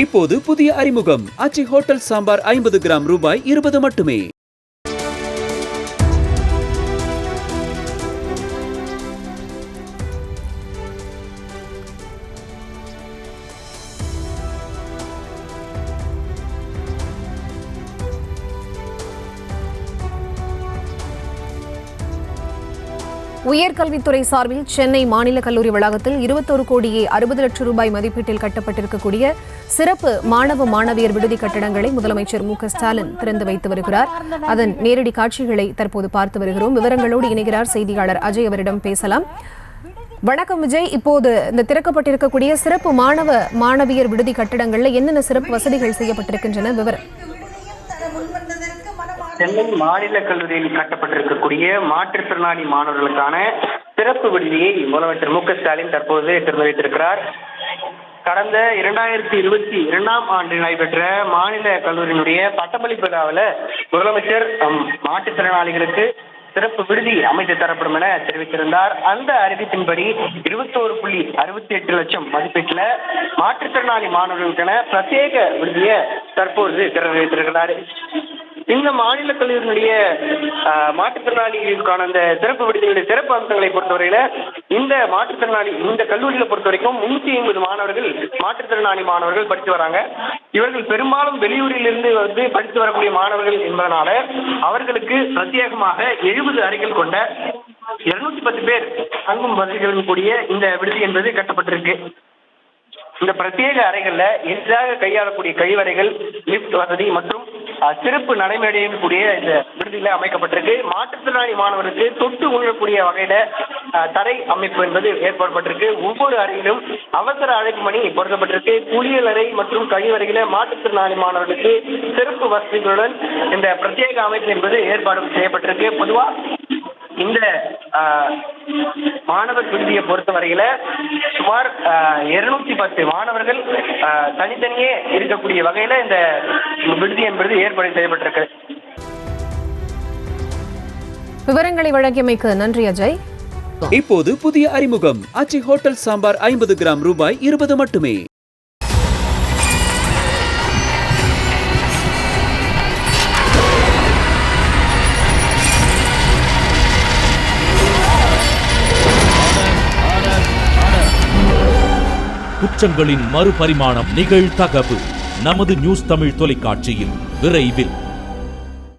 இப்போது புதிய அறிமுகம் ஆச்சி ஹோட்டல் சாம்பார் 50 கிராம் ரூபாய் 20 மட்டுமே. உயர்கல்வித்துறை சார்பில் சென்னை மாநில கல்லூரி வளாகத்தில் 21 கோடியே 60 லட்சம் ரூபாய் மதிப்பீட்டில் கட்டப்பட்டிருக்கக்கூடிய சிறப்பு மாணவ மாணவியர் விடுதி கட்டடங்களை முதலமைச்சர் மு.க.ஸ்டாலின் திறந்து வைத்து வருகிறார். அதன் நேரடி காட்சிகளை தற்போது பார்த்து வருகிறோம். விவரங்களோடு இணைகிறார் செய்தியாளர் அஜய். அவரிடம் பேசலாம். வணக்கம் விஜய். இப்போது இந்த திறக்கப்பட்டிருக்கக்கூடிய சிறப்பு மாணவ மாணவியர் விடுதி கட்டடங்கள்ல என்னென்ன சிறப்பு வசதிகள் செய்யப்பட்டிருக்கின்றன? விவரம். சென்னை மாநில கல்லூரியில் கட்டப்பட்டிருக்கக்கூடிய மாற்றுத்திறனாளி மாணவர்களுக்கான சிறப்பு விடுதியை முதலமைச்சர் மு.க.ஸ்டாலின் தற்போது திறந்து வைத்திருக்கிறார். கடந்த 2022ஆம் ஆண்டு நடைபெற்ற மாநில கல்லூரியினுடைய பட்டமளிப்பு விழாவில் முதலமைச்சர் மாற்றுத்திறனாளிகளுக்கு சிறப்பு விடுதி அமைத்து தரப்படும் என தெரிவித்திருந்தார். அந்த அறிவிப்பின்படி 21.68 லட்சம் மதிப்பீட்டில் மாற்றுத்திறனாளி மாணவர்களுக்கான பிரத்யேக விடுதியை தற்போது திறந்து வைத்திருக்கிறார். இந்த மாநில கல்லூரியினுடைய மாற்றுத்திறனாளிகளுக்கான அந்த சிறப்பு விடுதிகளுடைய சிறப்பு அம்சங்களை பொறுத்தவரையில இந்த கல்லூரியில பொறுத்த வரைக்கும் 350 மாணவர்கள் மாற்றுத்திறனாளி மாணவர்கள் படித்து வராங்க. இவர்கள் பெரும்பாலும் வெளியூரிலிருந்து வந்து படித்து வரக்கூடிய மாணவர்கள் என்பதனால அவர்களுக்கு பிரத்யேகமாக 70 அறைகள் கொண்ட 210 பேர் தங்கும் வசதிகளுடன் கூடிய இந்த விடுதி என்பது கட்டப்பட்டிருக்கு. இந்த பிரத்யேக அறைகள்ல எளிதாக கையாளக்கூடிய கழிவறைகள், லிப்ட் வசதி மற்றும் சிறப்பு நடைமேடையும் கூடிய இந்த விடுதியில அமைக்கப்பட்டிருக்கு. மாற்றுத்திறனாளி மாணவர்களுக்கு தொட்டு உணரக்கூடிய வகையில தரை அமைப்பு என்பது ஏற்படுத்தப்பட்டிருக்கு. ஒவ்வொரு அறையிலும் அவசர அழைப்பு மணி பொருத்தப்பட்டிருக்கு. குளியல் அறை மற்றும் கழிவறையில மாற்றுத்திறனாளி மாணவர்களுக்கு சிறப்பு வசதிகளுடன் இந்த பிரத்யேக அமைப்பு என்பது ஏற்பாடு செய்யப்பட்டிருக்கு. பொதுவா இந்த மாணவர் விடுதியை பொறுத்தவரையில சுமார் 210 மாணவர்கள் தனித்தனியே இருக்கக்கூடிய வகையில இந்த விடுதி என்பது ஏற்பாடு செய்யப்பட்டிருக்கு. விவரங்களை வழங்கியமைக்கு நன்றி அஜய். இப்போது புதிய அறிமுகம் ஆச்சி ஹோட்டல் சாம்பார் 50 கிராம் ரூபாய் 20 மட்டுமே. குற்றங்களின் மறுபரிமாணம் நிகழ்தகவு நமது நியூஸ் தமிழ் தொலைக்காட்சியில் விரைவில்.